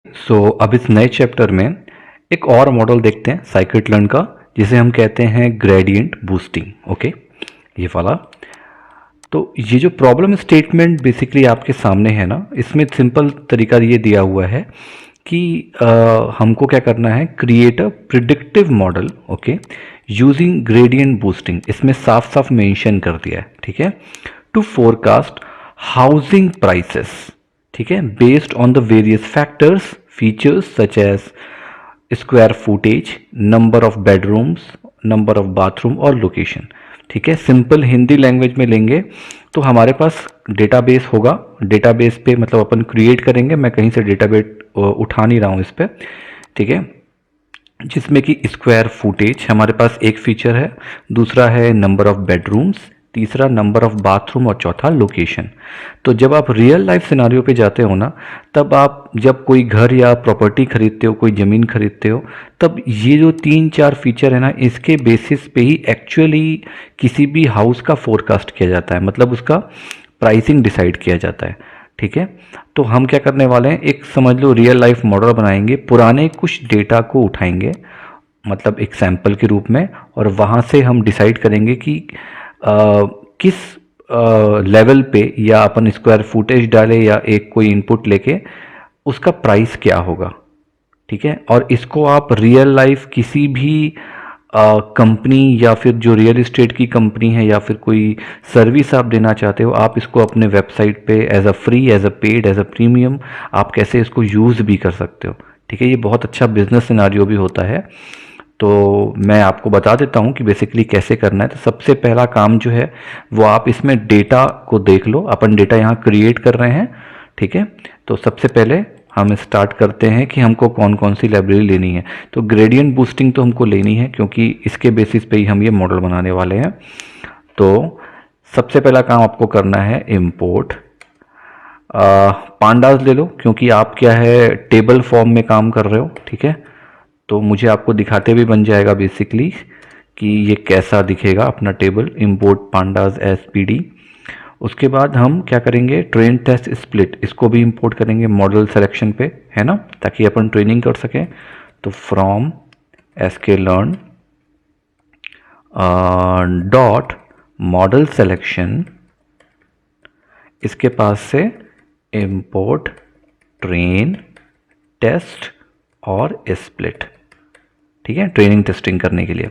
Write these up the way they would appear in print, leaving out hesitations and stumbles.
अब इस नए चैप्टर में एक और मॉडल देखते हैं साइकिट-लर्न का, जिसे हम कहते हैं ग्रेडियंट बूस्टिंग। ओके, ये वाला। तो ये जो प्रॉब्लम स्टेटमेंट बेसिकली आपके सामने है ना, इसमें सिंपल तरीका ये दिया हुआ है कि हमको क्या करना है, create a predictive model. Okay, using gradient boosting, इसमें साफ साफ मेंशन कर दिया है, ठीक है, टू फोरकास्ट हाउसिंग प्राइसेस, ठीक है, based on the various factors features such as square footage, number of bedrooms, number of bathroom और लोकेशन। ठीक है, सिंपल हिंदी लैंग्वेज में लेंगे तो हमारे पास डेटाबेस होगा, डेटाबेस पे मतलब अपन क्रिएट करेंगे, मैं कहीं से डेटाबेस उठा नहीं रहा हूँ इस पर, ठीक है, जिसमें कि स्क्वायर फुटेज हमारे पास एक फीचर है, दूसरा है नंबर ऑफ बेडरूम्स, तीसरा नंबर ऑफ बाथरूम और चौथा लोकेशन। तो जब आप रियल लाइफ सिनारियो पे जाते हो ना, तब आप जब कोई घर या प्रॉपर्टी खरीदते हो, कोई ज़मीन खरीदते हो, तब ये जो 3-4 फीचर है ना, इसके बेसिस पे ही एक्चुअली किसी भी हाउस का फोरकास्ट किया जाता है, मतलब उसका प्राइसिंग डिसाइड किया जाता है। ठीक है, तो हम क्या करने वाले हैं, एक समझ लो रियल लाइफ मॉडल बनाएंगे, पुराने कुछ डेटा को उठाएंगे, मतलब एक सैंपल के रूप में, और वहाँ से हम डिसाइड करेंगे कि किस लेवल पे, या अपन स्क्वायर फुटेज डाले या एक कोई इनपुट लेके उसका प्राइस क्या होगा। ठीक है, और इसको आप रियल लाइफ किसी भी कंपनी या फिर जो रियल इस्टेट की कंपनी है या फिर कोई सर्विस आप देना चाहते हो, आप इसको अपने वेबसाइट पे as a free, as a paid, as a premium आप कैसे इसको यूज़ भी कर सकते हो। ठीक है, ये बहुत अच्छा बिजनेस सिनारियो भी होता है। तो मैं आपको बता देता हूँ कि बेसिकली कैसे करना है। तो सबसे पहला काम जो है वो आप इसमें डेटा को देख लो, अपन डेटा यहाँ क्रिएट कर रहे हैं। ठीक है, तो सबसे पहले हम स्टार्ट करते हैं कि हमको कौन कौन सी लाइब्रेरी लेनी है। तो ग्रेडियंट बूस्टिंग तो हमको लेनी है, क्योंकि इसके बेसिस पे ही हम ये मॉडल बनाने वाले हैं। तो सबसे पहला काम आपको करना है इम्पोर्ट पांडास ले लो, क्योंकि आप क्या है टेबल फॉर्म में काम कर रहे हो। ठीक है, तो मुझे आपको दिखाते भी बन जाएगा बेसिकली कि ये कैसा दिखेगा अपना table. Import pandas S P D. उसके बाद हम क्या करेंगे, ट्रेन टेस्ट स्प्लिट, इसको भी इंपोर्ट करेंगे मॉडल सिलेक्शन पे, है ना, ताकि अपन ट्रेनिंग कर सकें। तो from sklearn dot model selection, इसके पास से इंपोर्ट ट्रेन टेस्ट और स्प्लिट। ठीक है, ट्रेनिंग टेस्टिंग करने के लिए।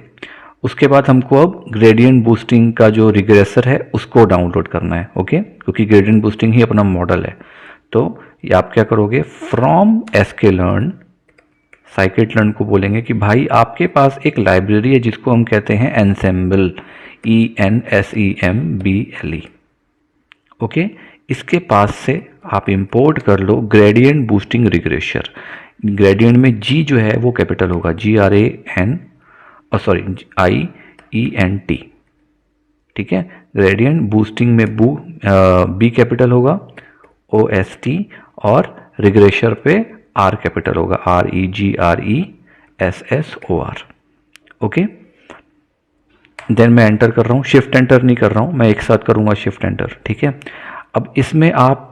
उसके बाद हमको अब ग्रेडियंट बूस्टिंग का जो रिग्रेसर है उसको डाउनलोड करना है। ओके, क्योंकि ग्रेडियंट बूस्टिंग ही अपना मॉडल है। तो ये आप क्या करोगे, फ्रॉम sklearn, साइकिट-लर्न को बोलेंगे कि भाई आपके पास एक लाइब्रेरी है जिसको हम कहते हैं एनसेम्बल, ENSEMBLE। ओके, इसके पास से आप इंपोर्ट कर लो ग्रेडियंट बूस्टिंग रिग्रेसर। ग्रेडियंट में जी जो है वो कैपिटल होगा, GRAN, सॉरी IENT। ठीक है, ग्रेडियंट बूस्टिंग में बी कैपिटल होगा, OST, और रिग्रेसर पे R कैपिटल होगा, REGRESSOR। ओके, देन मैं एंटर कर रहा हूँ, शिफ्ट एंटर नहीं कर रहा हूँ, मैं एक साथ करूँगा शिफ्ट एंटर। ठीक है, अब इसमें आप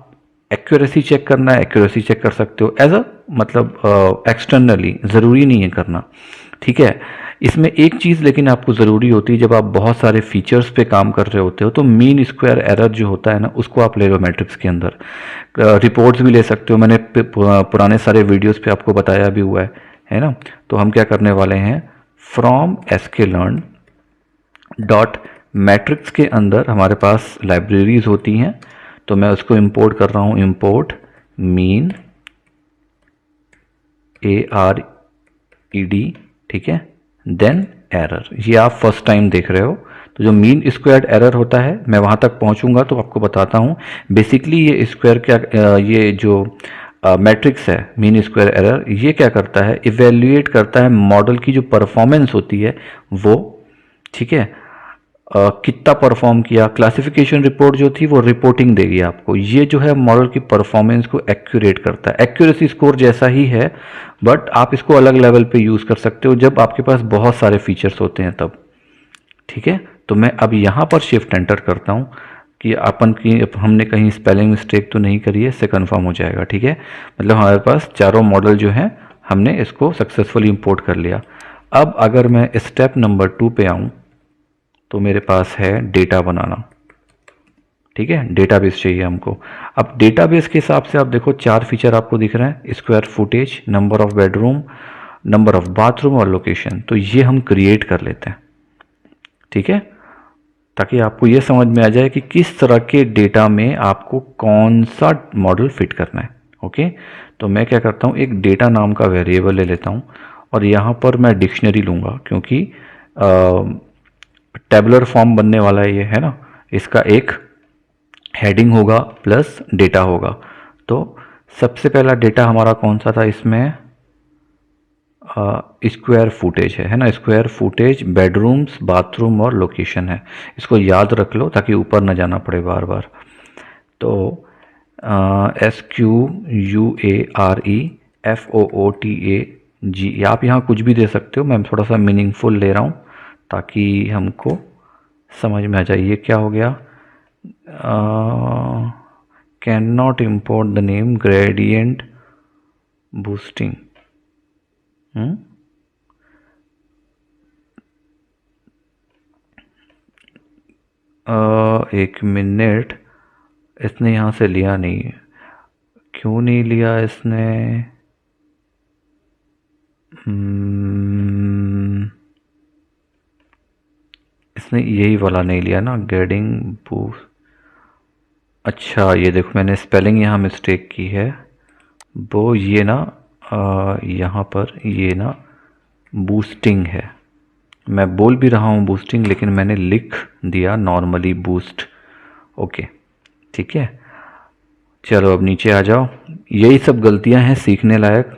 एक्यूरेसी चेक करना है, एक्यूरेसी चेक कर सकते हो एज अ मतलब एक्सटर्नली, ज़रूरी नहीं है करना। ठीक है, इसमें एक चीज़ लेकिन आपको ज़रूरी होती है, जब आप बहुत सारे फीचर्स पे काम कर रहे होते हो तो मीन स्क्वायर एरर जो होता है ना, उसको आप ले लो मैट्रिक्स के अंदर। रिपोर्ट्स भी ले सकते हो, मैंने पुराने सारे वीडियोस पे आपको बताया भी हुआ है ना। तो हम क्या करने वाले हैं, फ्रॉम sklearn डॉट मैट्रिक्स के अंदर हमारे पास लाइब्रेरीज होती हैं, तो मैं उसको इंपोर्ट कर रहा हूँ, इंपोर्ट मीन ARED। ठीक है, देन एरर, ये आप फर्स्ट टाइम देख रहे हो। तो जो मीन स्क्वायर्ड एरर होता है, मैं वहाँ तक पहुँचूंगा तो आपको बताता हूँ। बेसिकली ये स्क्वायर क्या, ये जो मैट्रिक्स है मीन स्क्वायर एरर, ये क्या करता है, इवेल्युएट करता है मॉडल की जो परफॉर्मेंस होती है वो। ठीक है, कितना परफॉर्म किया, क्लासिफिकेशन रिपोर्ट जो थी वो रिपोर्टिंग देगी आपको। ये जो है मॉडल की परफॉर्मेंस को एक्यूरेट करता है, एक्यूरेसी स्कोर जैसा ही है, बट आप इसको अलग लेवल पे यूज़ कर सकते हो जब आपके पास बहुत सारे फीचर्स होते हैं तब। ठीक है, तो मैं अब यहाँ पर शिफ्ट एंटर करता हूँ कि अपन की हमने कहीं स्पेलिंग मिस्टेक तो नहीं करी है, इससे कंफर्म हो जाएगा। ठीक है, मतलब हमारे पास चारों मॉडल जो हैं हमने इसको सक्सेसफुली इंपोर्ट कर लिया। अब अगर मैं स्टेप नंबर 2 पे आऊँ तो मेरे पास है डेटा बनाना। ठीक है, डेटाबेस चाहिए हमको। अब डेटाबेस के हिसाब से आप देखो 4 फीचर आपको दिख रहे हैं, square footage, number of bedroom, number of bathroom और लोकेशन। तो ये हम क्रिएट कर लेते हैं। ठीक है, ताकि आपको ये समझ में आ जाए कि किस तरह के डेटा में आपको कौन सा मॉडल फिट करना है। ओके, तो मैं क्या करता हूँ, एक डेटा नाम का वेरिएबल ले लेता हूँ और यहाँ पर मैं डिक्शनरी लूँगा, क्योंकि टेबुलर फॉर्म बनने वाला है ये, है ना। इसका एक हेडिंग होगा प्लस डेटा होगा। तो सबसे पहला डेटा हमारा कौन सा था इसमें, स्क्वायर फुटेज है ना। स्क्वायर फुटेज, बेडरूम्स, बाथरूम और लोकेशन है। इसको याद रख लो ताकि ऊपर ना जाना पड़े बार बार। तो SQUAREFOOTAG, आप यहाँ कुछ भी दे सकते हो, मैं थोड़ा सा मीनिंगफुल ले रहा हूँ ताकि हमको समझ में आ जाए ये क्या हो गया। Can not import the name gradient boosting. एक मिनट, इसने यहाँ से लिया नहीं है, क्यों नहीं लिया इसने। इसने यही वाला नहीं लिया ना, ग्रेडिंग बूस्ट। अच्छा, ये देखो मैंने स्पेलिंग यहाँ मिस्टेक की है। वो ये ना यहाँ पर ये ना बूस्टिंग है। मैं बोल भी रहा हूँ बूस्टिंग, लेकिन मैंने लिख दिया नॉर्मली बूस्ट। ओके, ठीक है, चलो अब नीचे आ जाओ। यही सब गलतियाँ हैं, सीखने लायक।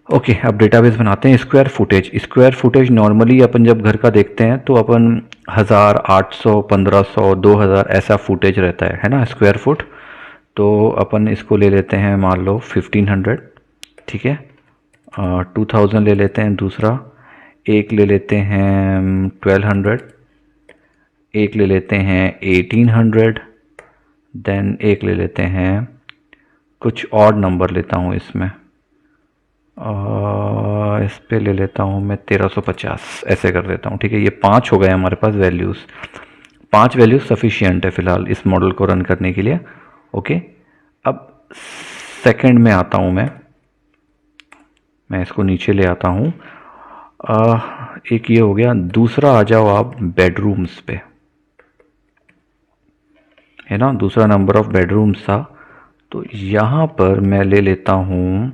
ओके, अब डेटाबेस बनाते हैं। Square footage, square footage normally अपन जब घर का देखते हैं तो अपन 1000, 800, 1500, 2000 ऐसा फुटेज रहता है ना, स्क्वायर फुट। तो अपन इसको ले लेते हैं, मान लो 1500। ठीक है, 2000 ले लेते हैं दूसरा, एक ले लेते हैं 1200, एक ले लेते हैं 1800, देन एक ले लेते हैं, कुछ और नंबर लेता हूँ इसमें, इस पे ले लेता हूँ मैं 1350, ऐसे कर देता हूँ। ठीक है, ये 5 हो गए हमारे पास वैल्यूज़। 5 वैल्यूज़ सफिशिएंट है फ़िलहाल इस मॉडल को रन करने के लिए। ओके, अब सेकंड में आता हूँ मैं इसको नीचे ले आता हूँ। एक ये हो गया, दूसरा आ जाओ आप बेडरूम्स पे, है ना। दूसरा नंबर ऑफ बेडरूम्स था, तो यहाँ पर मैं ले लेता हूँ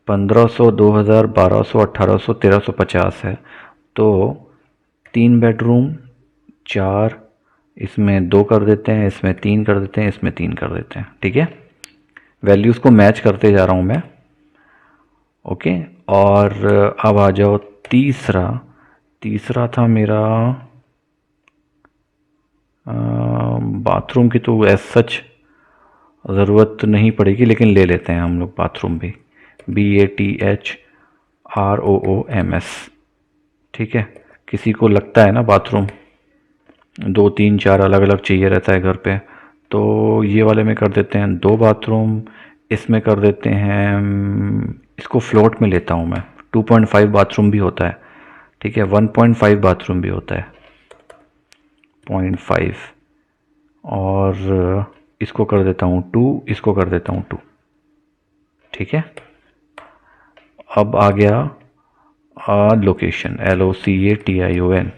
1500, 2000, 1200, 1800, 1350 है। तो 3 बेडरूम, 4, इसमें 2 कर देते हैं, इसमें 3 कर देते हैं, इसमें 3 कर देते हैं। ठीक है, वैल्यूज़ को मैच करते जा रहा हूँ मैं। ओके, और अब आ जाओ तीसरा था मेरा बाथरूम की, तो एज सच ज़रूरत नहीं पड़ेगी, लेकिन ले लेते हैं हम लोग बाथरूम भी, BATHROOMS। ठीक है, किसी को लगता है ना बाथरूम 2, 3, 4 अलग अलग चाहिए रहता है घर पे, तो ये वाले में कर देते हैं 2 बाथरूम। इसमें कर देते हैं, इसको फ्लोट में लेता हूँ मैं, 2.5 बाथरूम भी होता है। ठीक है, 1.5 बाथरूम भी होता है, 0.5, और इसको कर देता हूँ 2, इसको कर देता हूँ 2। ठीक है, अब आ गया लोकेशन, LOCATION।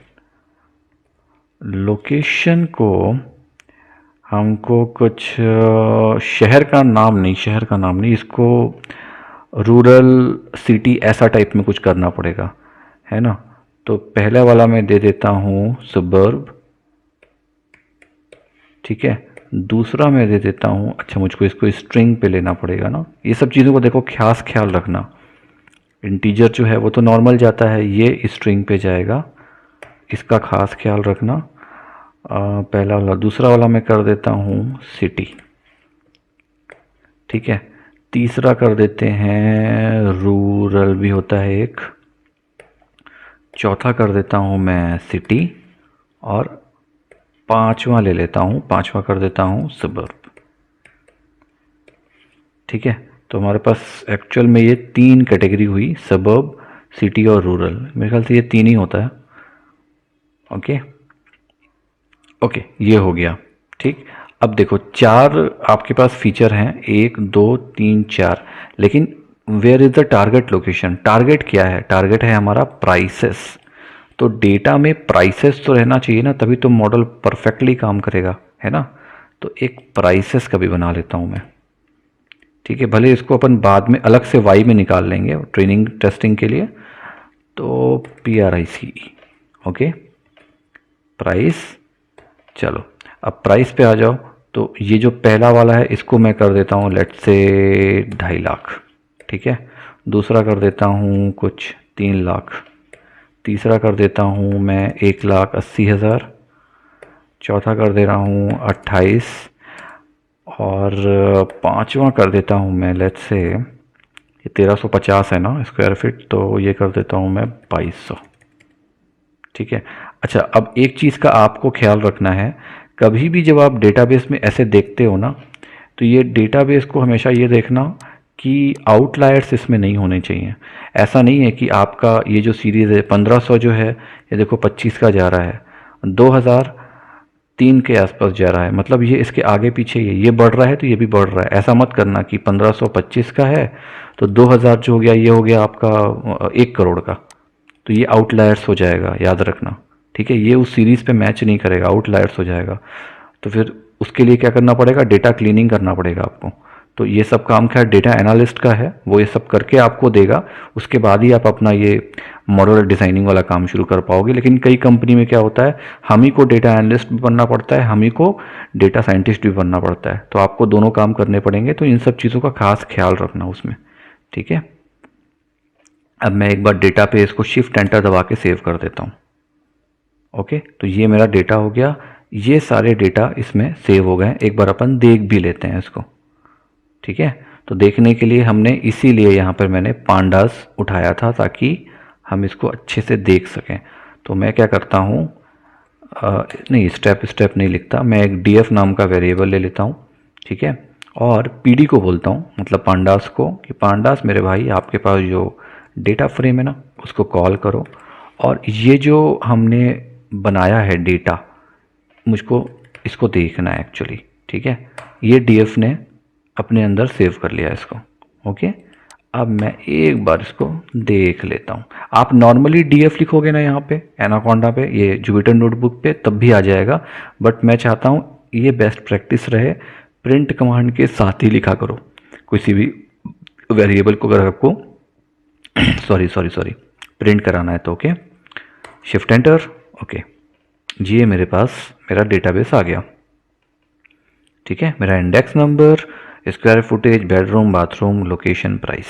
लोकेशन को हमको कुछ शहर का नाम नहीं, इसको रूरल, सिटी, ऐसा टाइप में कुछ करना पड़ेगा, है ना। तो पहला वाला मैं दे देता हूँ सबर्ब। ठीक है, दूसरा मैं दे देता हूँ, अच्छा मुझको इसको स्ट्रिंग पे लेना पड़ेगा ना। ये सब चीज़ों को देखो खास ख्याल रखना। इंटीजर जो है वो तो नॉर्मल जाता है, ये स्ट्रिंग पे जाएगा, इसका खास ख्याल रखना। पहला वाला, दूसरा वाला मैं कर देता हूँ सिटी। ठीक है, तीसरा कर देते हैं रूरल भी होता है एक, चौथा कर देता हूँ मैं सिटी, और पांचवा ले लेता हूँ, पांचवा कर देता हूँ सबर्ब। ठीक है, तो हमारे पास एक्चुअल में ये 3 कैटेगरी हुई, सबर्ब, सिटी और रूरल। मेरे ख्याल से ये 3 ही होता है। ओके ओके, ये हो गया। ठीक, अब देखो 4 आपके पास फीचर हैं, 1 2 3 4, लेकिन where is the target location? Target क्या है? टारगेट है हमारा प्राइसेस। तो डेटा में प्राइसेस तो रहना चाहिए ना, तभी तो मॉडल परफेक्टली काम करेगा, है ना। तो एक प्राइसेस का भी बना लेता हूँ मैं। ठीक है, भले इसको अपन बाद में अलग से वाई में निकाल लेंगे ट्रेनिंग टेस्टिंग के लिए। तो PRICE, ओके, प्राइस। चलो अब प्राइस पे आ जाओ। तो ये जो पहला वाला है इसको मैं कर देता हूँ लेट्स से 2.5 लाख। ठीक है, दूसरा कर देता हूँ कुछ 3 लाख, तीसरा कर देता हूँ मैं 1,80,000, चौथा कर दे रहा हूँ 28, और पांचवा कर देता हूँ मैं लेट्स से, ये 1350 है ना स्क्वायर फीट, तो ये कर देता हूँ मैं 2200। ठीक है, अच्छा अब एक चीज़ का आपको ख्याल रखना है, कभी भी जब आप डेटाबेस में ऐसे देखते हो ना, तो ये डेटाबेस को हमेशा ये देखना कि आउटलायर्स इसमें नहीं होने चाहिए। ऐसा नहीं है कि आपका ये जो सीरीज़ है 1500 जो है, ये देखो 25 का जा रहा है, 2003 के आसपास जा रहा है, मतलब ये इसके आगे पीछे ये बढ़ रहा है तो ये भी बढ़ रहा है। ऐसा मत करना कि 1525 का है तो 2000 जो हो गया ये हो गया आपका 1 करोड़ का, तो ये आउटलायर्स हो जाएगा, याद रखना। ठीक है, ये उस सीरीज़ पे मैच नहीं करेगा, आउटलायर्स हो जाएगा। तो फिर उसके लिए क्या करना पड़ेगा? डेटा क्लीनिंग करना पड़ेगा आपको। तो ये सब काम खैर डेटा एनालिस्ट का है, वो ये सब करके आपको देगा, उसके बाद ही आप अपना ये मॉडल डिज़ाइनिंग वाला काम शुरू कर पाओगे। लेकिन कई कंपनी में क्या होता है, हम ही को डेटा एनालिस्ट भी बनना पड़ता है, हम ही को डेटा साइंटिस्ट भी बनना पड़ता है, तो आपको दोनों काम करने पड़ेंगे। तो इन सब चीज़ों का खास ख्याल रखना उसमें। ठीक है, अब मैं एक बार डेटा पे इसको शिफ्ट एंटर दबा के सेव कर देता हूँ। ओके, तो ये मेरा डेटा हो गया, ये सारे डेटा इसमें सेव हो गए। एक बार अपन देख भी लेते हैं इसको। ठीक है, तो देखने के लिए हमने इसीलिए यहाँ पर मैंने पांडास उठाया था ताकि हम इसको अच्छे से देख सकें। तो मैं क्या करता हूँ, नहीं स्टेप स्टेप नहीं लिखता, मैं एक df नाम का वेरिएबल ले लेता हूँ। ठीक है, और pd को बोलता हूँ, मतलब पांडास को, कि पांडास मेरे भाई आपके पास जो डेटा फ्रेम है ना उसको कॉल करो, और ये जो हमने बनाया है डेटा, मुझको इसको देखना है एक्चुअली। ठीक है, ये df ने अपने अंदर सेव कर लिया इसको। ओके, अब मैं एक बार इसको देख लेता हूँ। आप नॉर्मली डीएफ लिखोगे ना यहाँ पे एनाकोंडा पे, ये जुपिटर नोटबुक पे, तब भी आ जाएगा, बट मैं चाहता हूँ ये बेस्ट प्रैक्टिस रहे, प्रिंट कमांड के साथ ही लिखा करो किसी भी वेरिएबल को अगर आपको सॉरी प्रिंट कराना है तो। Okay, shift enter. ओके, जी ये मेरे पास मेरा डेटाबेस आ गया। ठीक है, मेरा index number, square footage, bedroom, bathroom, location, price.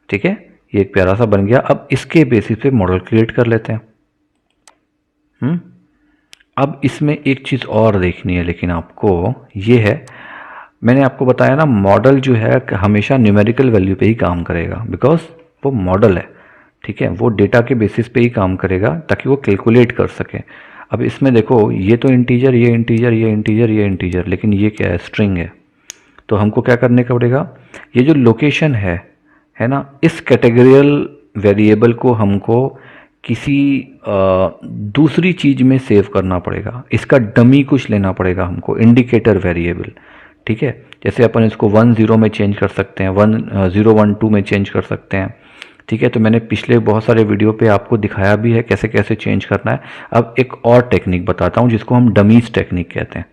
ठीक है, ये एक प्यारा सा बन गया। अब इसके बेसिस पे मॉडल क्रिएट कर लेते हैं। अब इसमें एक चीज़ और देखनी है लेकिन आपको, ये है, मैंने आपको बताया ना मॉडल जो है हमेशा न्यूमेरिकल वैल्यू पे ही काम करेगा, बिकॉज वो मॉडल है। ठीक है, वो डेटा के बेसिस पे ही काम करेगा ताकि वो कैलकुलेट कर सके। अब इसमें देखो, ये तो इंटीजर, ये इंटीजर, ये इंटीजर, ये इंटीजर, लेकिन ये क्या है? स्ट्रिंग है। तो हमको क्या करने का पड़ेगा, ये जो लोकेशन है ना, इस कैटेगरियल वेरिएबल को हमको किसी दूसरी चीज़ में सेव करना पड़ेगा। इसका डमी कुछ लेना पड़ेगा हमको, इंडिकेटर वेरिएबल। ठीक है, जैसे अपन इसको 10 में चेंज कर सकते हैं, 1012 में चेंज कर सकते हैं। ठीक है, तो मैंने पिछले बहुत सारे वीडियो पे आपको दिखाया भी है कैसे कैसे चेंज करना है। अब एक और टेक्निक बताता हूँ जिसको हम डमीज टेक्निक कहते हैं।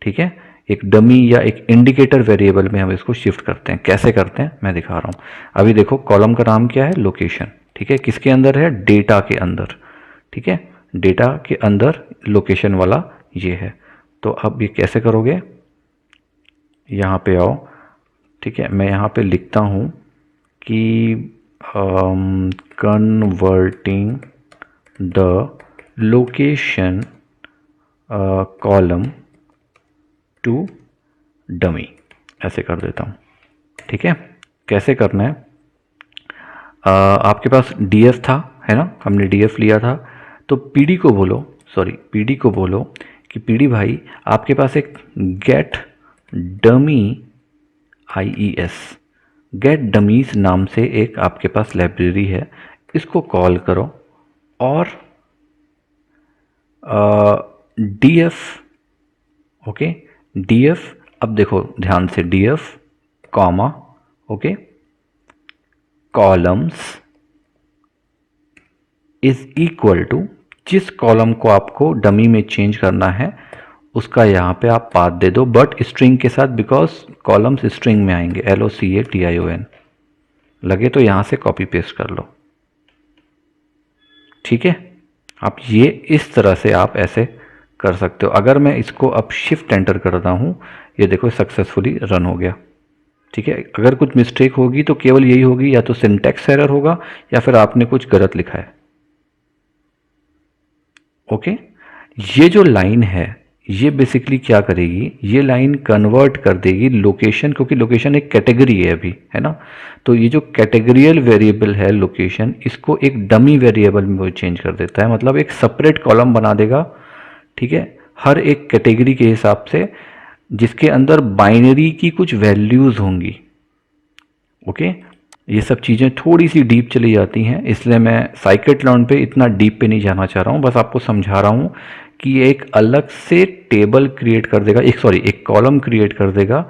ठीक है, एक डमी या एक इंडिकेटर वेरिएबल में हम इसको शिफ्ट करते हैं। कैसे करते हैं मैं दिखा रहा हूँ। अभी देखो कॉलम का नाम क्या है? लोकेशन। ठीक है, किसके अंदर है? डेटा के अंदर। ठीक है, डेटा के अंदर लोकेशन वाला ये है। तो अब ये कैसे करोगे, यहाँ पे आओ। ठीक है, मैं यहाँ पे लिखता हूँ कि converting the location column to dummy, ऐसे कर देता हूँ। ठीक है, कैसे करना है, आपके पास डीएफ था, है ना, हमने डीएफ लिया था, तो पीडी को बोलो सॉरी पीडी को बोलो कि पीडी भाई आपके पास एक get dummy IES get dummies नाम से एक आपके पास लाइब्रेरी है, इसको कॉल करो और df ओके df, अब देखो ध्यान से df comma okay columns is equal to जिस कॉलम को आपको डमी में चेंज करना है उसका यहाँ पे आप पाथ दे दो, बट स्ट्रिंग के साथ, बिकॉज कॉलम्स स्ट्रिंग में आएंगे LOCATION, लगे तो यहाँ से कॉपी पेस्ट कर लो। ठीक है, आप ये इस तरह से आप ऐसे कर सकते हो। अगर मैं इसको अब शिफ्ट एंटर करता हूँ, ये देखो सक्सेसफुली रन हो गया। ठीक है, अगर कुछ मिस्टेक होगी तो केवल यही होगी, या तो सिंटैक्स एरर होगा या फिर आपने कुछ गलत लिखा है। ओके, ये जो लाइन है ये बेसिकली क्या करेगी, ये लाइन कन्वर्ट कर देगी लोकेशन, क्योंकि लोकेशन एक कैटेगरी है अभी, है ना। तो ये जो कैटेगरियल वेरिएबल है लोकेशन, इसको एक डमी वेरिएबल में वो चेंज कर देता है, मतलब एक सेपरेट कॉलम बना देगा। ठीक है, हर एक कैटेगरी के हिसाब से, जिसके अंदर बाइनरी की कुछ वैल्यूज़ होंगी। ओके, ये सब चीज़ें थोड़ी सी डीप चली जाती हैं, इसलिए मैं scikit-learn पे इतना डीप पे नहीं जाना चाह रहा हूँ, बस आपको समझा रहा हूँ कि ये एक अलग से टेबल क्रिएट कर देगा, एक कॉलम क्रिएट कर देगा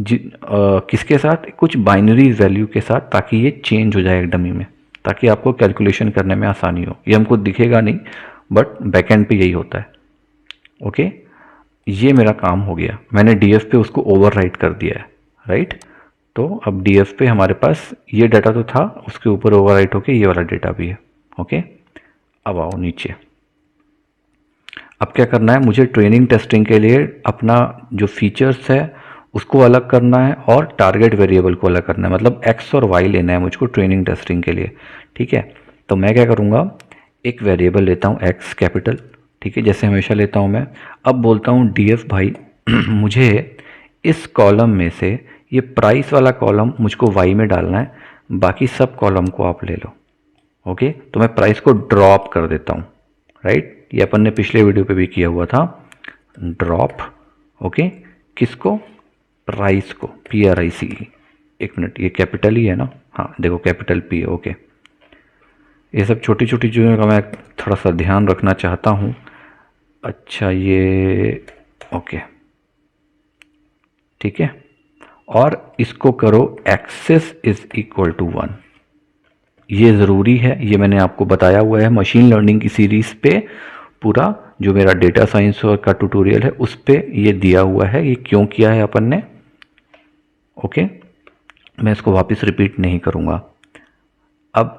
किसके साथ, कुछ बाइनरी वैल्यू के साथ, ताकि ये चेंज हो जाए डमी में, ताकि आपको कैलकुलेशन करने में आसानी हो। ये हमको दिखेगा नहीं, बट बैकएंड पे यही होता है। ओके, ये मेरा काम हो गया, मैंने डीएफ पे उसको ओवरराइट कर दिया है, राइट। तो अब डीएफ पे हमारे पास ये डाटा तो था, उसके ऊपर ओवरराइट होके ये वाला डाटा भी है। ओके, अब आओ नीचे। अब क्या करना है, मुझे ट्रेनिंग टेस्टिंग के लिए अपना जो फीचर्स है उसको अलग करना है और टारगेट वेरिएबल को अलग करना है, मतलब एक्स और वाई लेना है मुझको ट्रेनिंग टेस्टिंग के लिए। ठीक है, तो मैं क्या करूँगा, एक वेरिएबल लेता हूँ एक्स कैपिटल, ठीक है, जैसे हमेशा लेता हूँ मैं। अब बोलता हूँ डीएफ भाई मुझे इस कॉलम में से ये प्राइस वाला कॉलम मुझको वाई में डालना है, बाकी सब कॉलम को आप ले लो। ओके, तो मैं प्राइस को ड्रॉप कर देता हूँ, राइट। ये अपन ने पिछले वीडियो पे भी किया हुआ था, ड्रॉप। ओके, किसको, प्राइस को, PRICE। एक मिनट, ये कैपिटल ही है ना, हाँ देखो कैपिटल P है। ओके, ये सब छोटी छोटी चीज़ों का मैं थोड़ा सा ध्यान रखना चाहता हूँ। अच्छा, ये ओके, ठीक है, और इसको करो एक्सेस इज इक्वल टू 1। ये ज़रूरी है, ये मैंने आपको बताया हुआ है मशीन लर्निंग की सीरीज़ पे, पूरा जो मेरा डेटा साइंस का ट्यूटोरियल है उस पे ये दिया हुआ है, ये क्यों किया है अपन ने। ओके, मैं इसको वापस रिपीट नहीं करूँगा। अब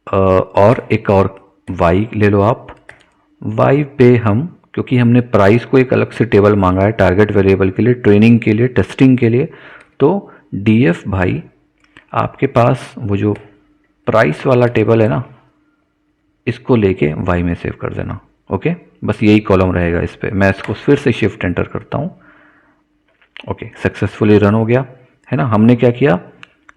और एक और वाई ले लो आप। वाई पे हम, क्योंकि हमने प्राइस को एक अलग से टेबल मांगा है टारगेट वेरिएबल के लिए, ट्रेनिंग के लिए, टेस्टिंग के लिए, तो डीएफ भाई आपके पास वो जो प्राइस वाला टेबल है ना, इसको लेके वाई में सेव कर देना। ओके, बस यही कॉलम रहेगा इस पे। मैं इसको फिर से शिफ्ट एंटर करता हूँ। ओके, सक्सेसफुली रन हो गया, है ना। हमने क्या किया,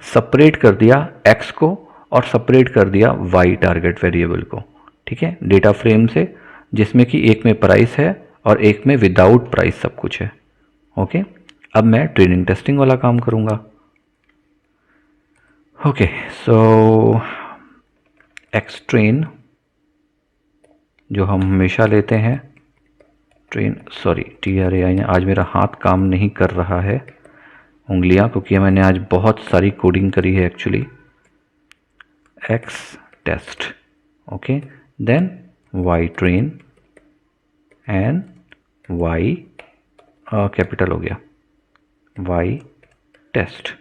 सेपरेट कर दिया एक्स को और सेपरेट कर दिया वाई टारगेट वेरिएबल को। ठीक है, डेटा फ्रेम से, जिसमें कि एक में प्राइस है और एक में विदाउट प्राइस सब कुछ है। ओके, अब मैं ट्रेनिंग टेस्टिंग वाला काम करूँगा। ओके, सो एक्स ट्रेन जो हम हमेशा लेते हैं, ट्रेन, सॉरी TRAI ने, आज मेरा हाथ काम नहीं कर रहा है, उंगलियां, क्योंकि मैंने आज बहुत सारी कोडिंग करी है actually. X test, okay, then Y train and Y capital हो गया, वाई टेस्ट।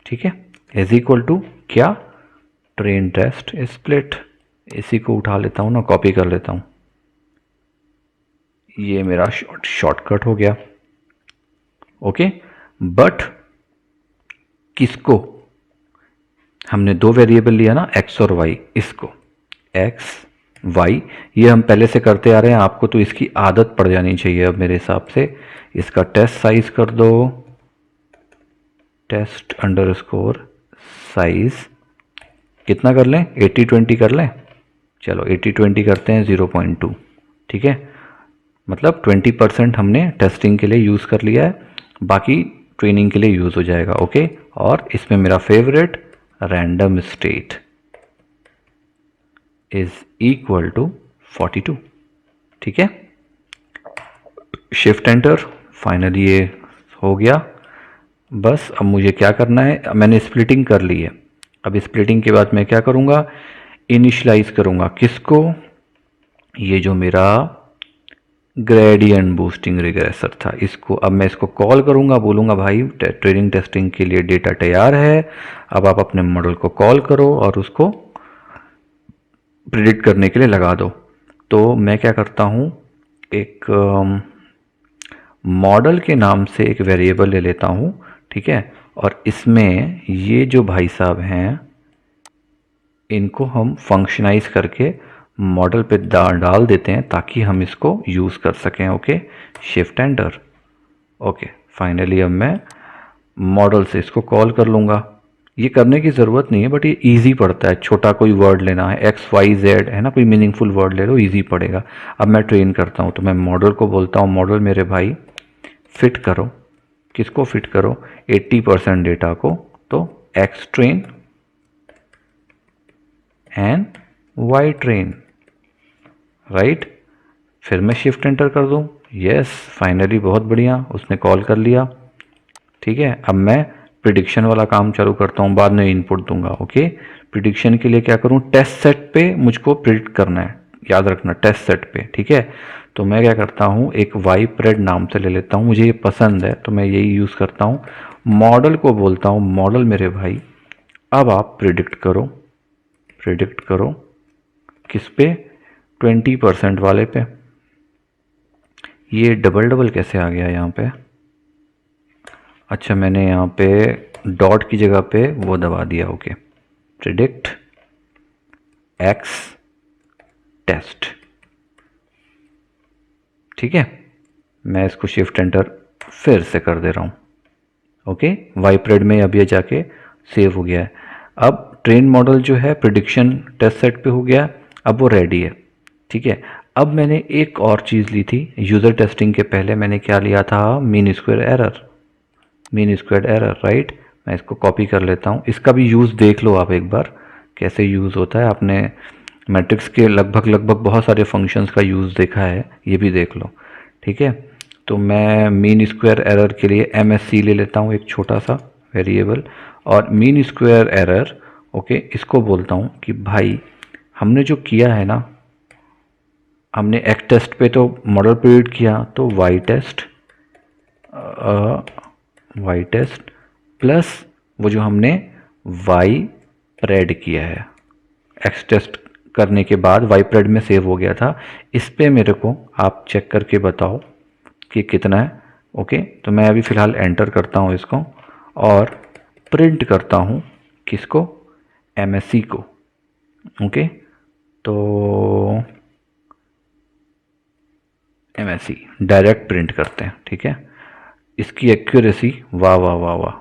ठीक है, इज इक्वल टू क्या, ट्रेन टेस्ट स्प्लिट। इसी को उठा लेता हूँ ना, कॉपी कर लेता हूँ, ये मेरा शॉर्टकट हो गया। ओके, बट किसको, हमने दो वेरिएबल लिया ना, एक्स और वाई, इसको एक्स वाई ये हम पहले से करते आ रहे हैं, आपको तो इसकी आदत पड़ जानी चाहिए अब मेरे हिसाब से। इसका टेस्ट साइज कर दो, टेस्ट अंडरस्कोर साइज कितना कर लें, 80-20 कर लें, चलो 80-20 करते हैं 0.2, ठीक है। मतलब 20% हमने टेस्टिंग के लिए यूज़ कर लिया है, बाकी ट्रेनिंग के लिए यूज़ हो जाएगा, ओके। और इसमें मेरा favourite random state is equal to 42, ठीक है। शिफ्ट एंटर, फाइनली ये हो गया। बस अब मुझे क्या करना है, मैंने स्प्लिटिंग कर ली है। अब स्प्लिटिंग के बाद मैं क्या करूँगा, इनिशलाइज करूँगा किसको, ये जो मेरा ग्रेडियंट बूस्टिंग रिग्रेसर था इसको। अब मैं इसको कॉल करूँगा, बोलूँगा भाई ट्रेनिंग टेस्टिंग के लिए डेटा तैयार है, अब आप अपने मॉडल को कॉल करो और उसको प्रिडिक्ट करने के लिए लगा दो। तो मैं क्या करता हूँ, एक मॉडल के नाम से एक वेरिएबल ले लेता हूँ, ठीक है। और इसमें ये जो भाई साहब हैं इनको हम फंक्शनाइज करके मॉडल पे डाल देते हैं ताकि हम इसको यूज़ कर सकें, okay. Shift enter, okay. Finally अब मैं मॉडल से इसको कॉल कर लूँगा। ये करने की ज़रूरत नहीं है बट ये इजी पड़ता है, छोटा कोई वर्ड लेना है, एक्स वाई जेड है ना, कोई मीनिंगफुल वर्ड ले लो, इजी पड़ेगा। अब मैं ट्रेन करता हूँ, तो मैं मॉडल को बोलता हूँ, मॉडल मेरे भाई फिट करो, किसको फिट करो, 80% डेटा को, तो X train and Y train, right. फिर मैं शिफ्ट एंटर कर दूँ, यस फाइनली बहुत बढ़िया, उसने कॉल कर लिया, ठीक है। अब मैं प्रिडिक्शन वाला काम चालू करता हूँ, बाद में इनपुट दूंगा, ओके। प्रिडिक्शन के लिए क्या करूँ, टेस्ट सेट पे मुझको प्रिडिक्ट करना है, याद रखना टेस्ट सेट पे, ठीक है। तो मैं क्या करता हूँ, एक वाई प्रेड नाम से ले लेता हूँ, मुझे ये पसंद है तो मैं यही यूज़ करता हूँ। मॉडल को बोलता हूँ, मॉडल मेरे भाई अब आप प्रिडिक्ट करो, प्रिडिक्ट करो किस पे, 20% वाले पे। ये डबल डबल कैसे आ गया यहाँ पे, अच्छा मैंने यहाँ पे डॉट की जगह पे वो दबा दिया, ओके। प्रिडिक्ट एक्स टेस्ट, ठीक है। मैं इसको शिफ्ट एंटर फिर से कर दे रहा हूँ, ओके। वाइप्रेड में अब ये जाके सेव हो गया है। अब ट्रेन मॉडल जो है प्रिडिक्शन टेस्ट सेट पे हो गया, अब वो रेडी है, ठीक है। अब मैंने एक और चीज़ ली थी यूज़र टेस्टिंग के पहले, मैंने क्या लिया था, mean square error, mean square error, right. मैं इसको कॉपी कर लेता हूँ, इसका भी यूज़ देख लो आप एक बार कैसे यूज़ होता है। आपने मैट्रिक्स के लगभग लगभग बहुत सारे फंक्शंस का यूज़ देखा है, ये भी देख लो, ठीक है। तो मैं मीन स्क्वायर एरर के लिए MSC ले लेता हूँ, एक छोटा सा वेरिएबल, और मीन स्क्वायर एरर, ओके, इसको बोलता हूँ कि भाई हमने जो किया है ना, हमने एक्स टेस्ट पे तो मॉडल प्रिडिक्ट किया, तो वाई टेस्ट प्लस वो जो हमने वाई प्रेड किया है, एक्स टेस्ट करने के बाद वाई प्रेड में सेव हो गया था, इस पे मेरे को आप चेक करके बताओ कि कितना है, ओके। तो मैं अभी फ़िलहाल एंटर करता हूँ इसको और प्रिंट करता हूँ किसको, MSC को, ओके। तो MSC डायरेक्ट प्रिंट करते हैं, ठीक है। इसकी एक्यूरेसी वाह वाह वाह वाह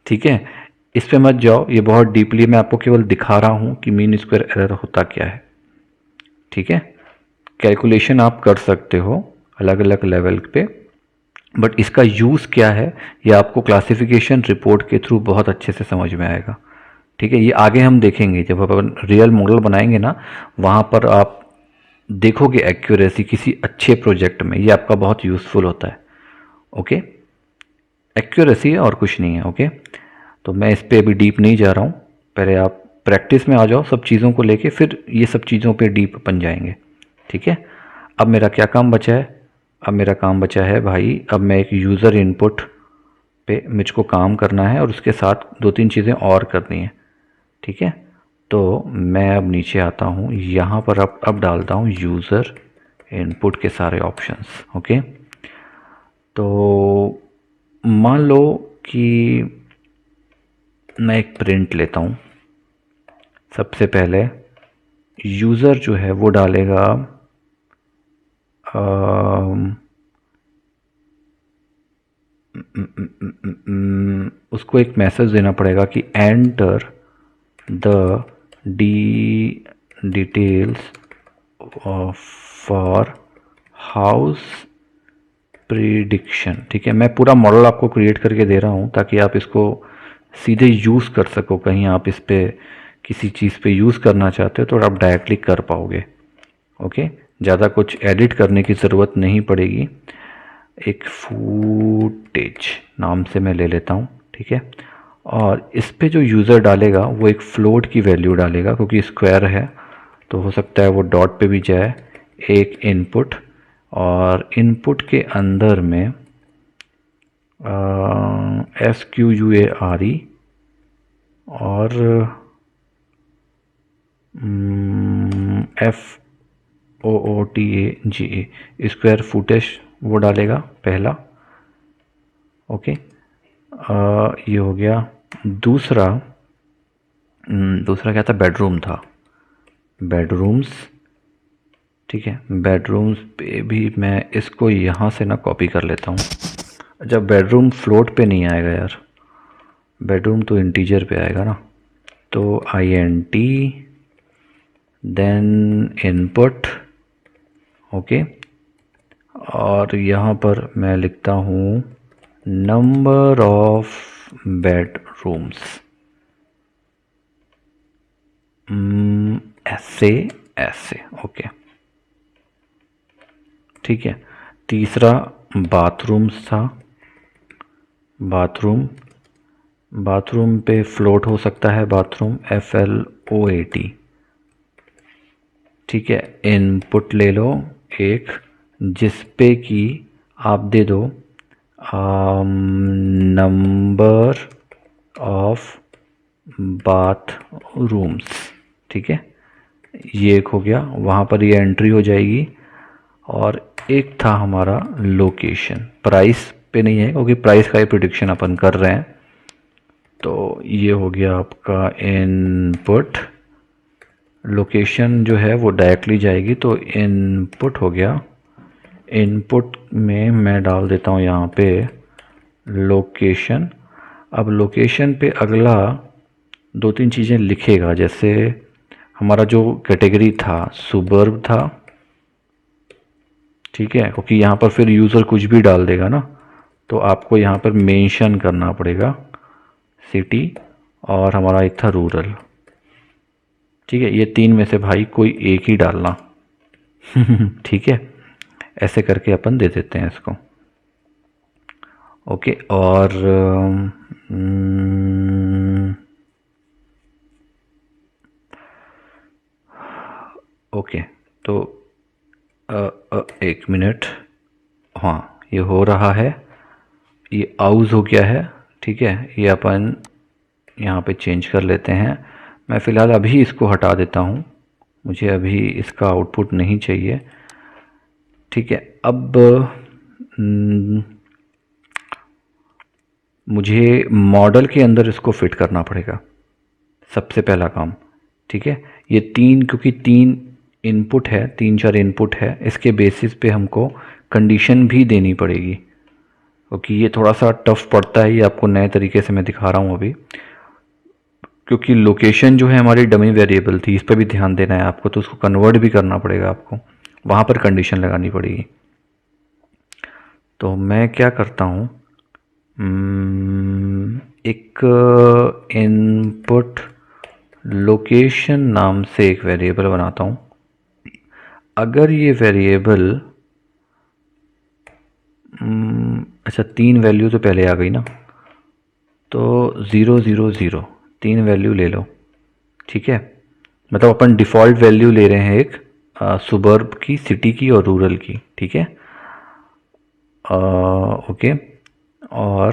ठीक है। इस पे मत जाओ, ये बहुत डीपली, मैं आपको केवल दिखा रहा हूँ कि मीन स्क्वायर एरर होता क्या है, ठीक है। कैलकुलेशन आप कर सकते हो अलग अलग लेवल पे, बट इसका यूज़ क्या है ये आपको क्लासिफिकेशन रिपोर्ट के थ्रू बहुत अच्छे से समझ में आएगा, ठीक है। ये आगे हम देखेंगे जब अपन रियल मॉडल बनाएंगे ना, वहाँ पर आप देखोगे एक्यूरेसी किसी अच्छे प्रोजेक्ट में, ये आपका बहुत यूज़फुल होता है, ओके। एक्यूरेसी है और कुछ नहीं है, ओके। तो मैं इस पे अभी डीप नहीं जा रहा हूँ, पहले आप प्रैक्टिस में आ जाओ सब चीज़ों को लेके, फिर ये सब चीज़ों पे डीप बन जाएंगे, ठीक है। अब मेरा क्या काम बचा है, अब मेरा काम बचा है भाई, अब मैं एक यूज़र इनपुट पे मुझको काम करना है और उसके साथ दो तीन चीज़ें और करनी है, ठीक है। तो मैं अब नीचे आता हूँ, यहाँ पर अब डालता हूँ यूज़र इनपुट के सारे ऑप्शंस, ओके। तो मान लो कि मैं एक प्रिंट लेता हूँ, सबसे पहले यूज़र जो है वो डालेगा उसको एक मैसेज देना पड़ेगा कि enter the details for house prediction. ठीक है, मैं पूरा मॉडल आपको क्रिएट करके दे रहा हूँ ताकि आप इसको सीधे यूज़ कर सको। कहीं आप इस पे किसी चीज़ पे यूज़ करना चाहते हो तो आप डायरेक्टली कर पाओगे। ओके, ज़्यादा कुछ एडिट करने की ज़रूरत नहीं पड़ेगी। एक फुटेज नाम से मैं ले लेता हूँ। ठीक है, और इस पे जो यूज़र डालेगा वो एक फ्लोट की वैल्यू डालेगा, क्योंकि स्क्वायर है तो हो सकता है वो डॉट पे भी जाए। एक इनपुट, और इनपुट के अंदर में SQUARE और FOOTAGE स्क्वायर फुटेज वो डालेगा पहला। ओके, ये हो गया। दूसरा क्या था? बेडरूम था, बेडरूम्स। ठीक है, बेडरूम्स पे भी मैं इसको यहाँ से ना कॉपी कर लेता हूँ। जब बेडरूम फ्लोट पे नहीं आएगा यार, बेडरूम तो इंटीजर पे आएगा ना। तो INT देन इनपुट। ओके, और यहाँ पर मैं लिखता हूँ नंबर ऑफ बेडरूम्स, ऐसे। ओके, ठीक है। तीसरा बाथरूम्स था, बाथरूम पे फ्लोट हो सकता है, बाथरूम FLOAT। ठीक है, इनपुट ले लो एक, जिस पे कि आप दे दो नंबर ऑफ बाथरूम्स। ठीक है, ये एक हो गया, वहाँ पर ये एंट्री हो जाएगी। और एक था हमारा लोकेशन, प्राइस पे नहीं है क्योंकि प्राइस का ही प्रिडिक्शन अपन कर रहे हैं। तो ये हो गया आपका इनपुट। लोकेशन जो है वो डायरेक्टली जाएगी, तो इनपुट हो गया। इनपुट में मैं डाल देता हूँ यहाँ पे लोकेशन। अब लोकेशन पे अगला 2-3 चीज़ें लिखेगा, जैसे हमारा जो कैटेगरी था सुबर्ब था। ठीक है, क्योंकि यहाँ पर फिर यूज़र कुछ भी डाल देगा ना, तो आपको यहाँ पर मेंशन करना पड़ेगा सिटी, और हमारा एक था रूरल। ठीक है, ये 3 में से भाई कोई एक ही डालना। ठीक है, ऐसे करके अपन दे देते हैं इसको। ओके, और ओके, तो एक मिनट, हाँ ये हो रहा है, ये आउज हो गया है। ठीक है, ये अपन यहाँ पे चेंज कर लेते हैं। मैं फ़िलहाल अभी इसको हटा देता हूँ, मुझे अभी इसका आउटपुट नहीं चाहिए। ठीक है, अब मुझे मॉडल के अंदर इसको फिट करना पड़ेगा, सबसे पहला काम। ठीक है, ये 3, क्योंकि 3 इनपुट है, 3-4 इनपुट है, इसके बेसिस पे हमको कंडीशन भी देनी पड़ेगी, क्योंकि ये थोड़ा सा टफ पड़ता है। ये आपको नए तरीके से मैं दिखा रहा हूँ अभी, क्योंकि लोकेशन जो है हमारी डमी वेरिएबल थी, इस पर भी ध्यान देना है आपको, तो उसको कन्वर्ट भी करना पड़ेगा आपको, वहाँ पर कंडीशन लगानी पड़ेगी। तो मैं क्या करता हूँ, एक इनपुट लोकेशन नाम से एक वेरिएबल बनाता हूँ। अगर ये वेरिएबल अच्छा 3 वैल्यू तो पहले आ गई ना, तो 0 0 0 3 वैल्यू ले लो। ठीक है, मतलब अपन डिफ़ॉल्ट वैल्यू ले रहे हैं एक सुबर्ब की, सिटी की और रूरल की। ठीक है, ओके, और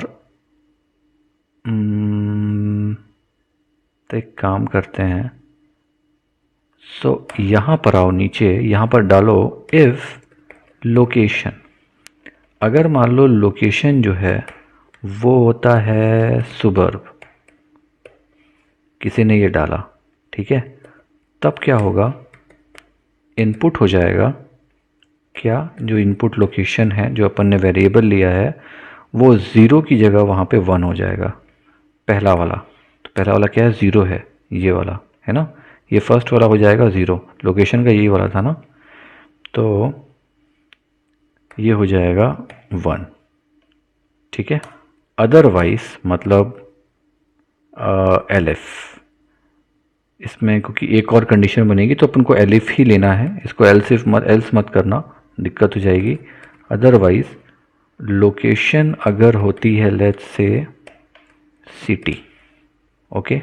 तो एक काम करते हैं, यहाँ पर आओ नीचे, यहाँ पर डालो इफ़ लोकेशन। अगर मान लो लोकेशन जो है वो होता है सुबर्ब, किसी ने ये डाला। ठीक है, तब क्या होगा, इनपुट हो जाएगा क्या, जो इनपुट लोकेशन है जो अपन ने वेरिएबल लिया है वो 0 की जगह वहाँ पे 1 हो जाएगा, पहला वाला। तो पहला वाला क्या है, 0 है, ये वाला है ना, ये फर्स्ट वाला हो जाएगा 0, लोकेशन का यही वाला था ना, तो ये हो जाएगा 1। ठीक है, अदरवाइज मतलब एलिफ, इसमें क्योंकि एक और कंडीशन बनेगी तो अपन को एलिफ ही लेना है, इसको एल्स मत करना, दिक्कत हो जाएगी। अदरवाइज लोकेशन अगर होती है लेट्स से सिटी, ओके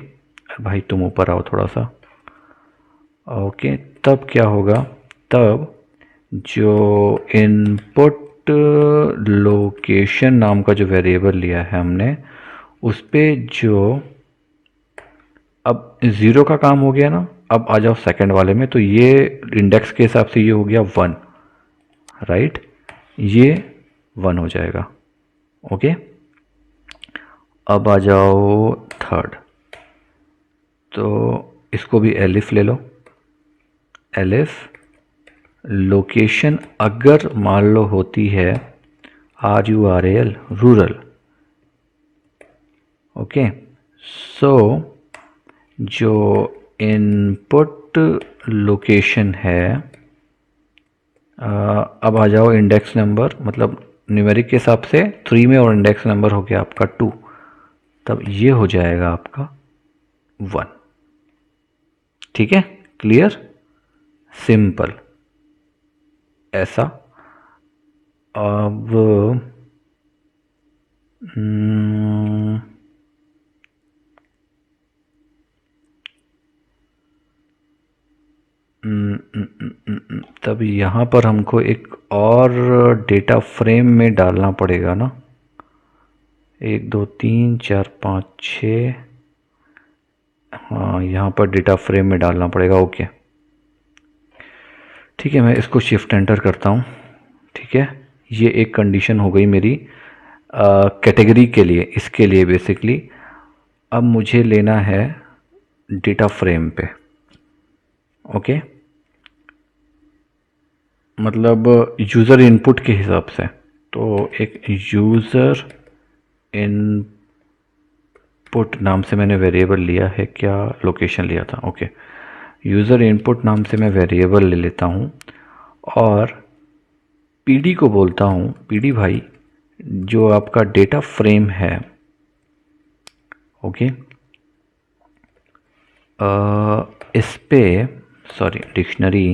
भाई तुम ऊपर आओ थोड़ा सा, ओके तब क्या होगा, तब जो इनपुट लोकेशन नाम का जो वेरिएबल लिया है हमने, उस पे जो अब 0 का काम हो गया ना, अब आ जाओ सेकंड वाले में, तो ये इंडेक्स के हिसाब से ये हो गया 1, राइट, ये 1 हो जाएगा। ओके, अब आ जाओ थर्ड, तो इसको भी एलिफ ले लो, एलिफ लोकेशन अगर मान लो होती है RURAL रूरल, ओके, सो जो इनपुट लोकेशन है, अब आ जाओ इंडेक्स नंबर, मतलब न्यूमेरिक के हिसाब से 3 में, और इंडेक्स नंबर हो गया आपका 2, तब ये हो जाएगा आपका 1। ठीक है, क्लियर, सिंपल ऐसा। अब तब यहाँ पर हमको एक और डेटा फ्रेम में डालना पड़ेगा ना, 1 2 3 4 5 6, हाँ यहाँ पर डेटा फ्रेम में डालना पड़ेगा। ओके ठीक है, मैं इसको शिफ्ट एंटर करता हूँ। ठीक है, ये एक कंडीशन हो गई मेरी कैटेगरी के लिए, इसके लिए बेसिकली अब मुझे लेना है डेटा फ्रेम पे। ओके, मतलब यूज़र इनपुट के हिसाब से, तो एक यूज़र इनपुट नाम से मैंने वेरिएबल लिया है, क्या लोकेशन लिया था, ओके, यूज़र इनपुट नाम से मैं वेरिएबल ले लेता हूँ और पीडी को बोलता हूँ, पीडी भाई जो आपका डेटा फ्रेम है, ओके, इस पे सॉरी डिक्शनरी,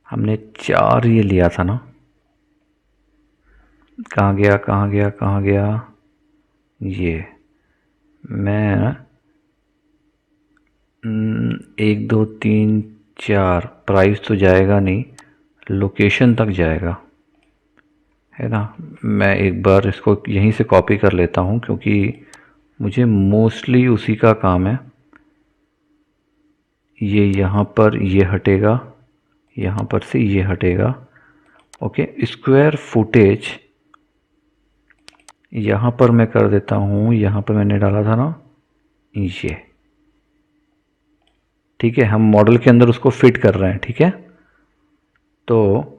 हमने 4 ये लिया था ना, कहाँ गया कहाँ गया कहाँ गया, ये मैं 1 2 3 4 प्राइस तो जाएगा नहीं, लोकेशन तक जाएगा, है ना। मैं एक बार इसको यहीं से कॉपी कर लेता हूँ क्योंकि मुझे मोस्टली उसी का काम है। ये यहाँ पर ये हटेगा, यहाँ पर से ये हटेगा, ओके। स्क्वायर फुटेज यहाँ पर मैं कर देता हूँ, यहाँ पर मैंने डाला था ना ये, ठीक है, हम मॉडल के अंदर उसको फिट कर रहे हैं। ठीक है, तो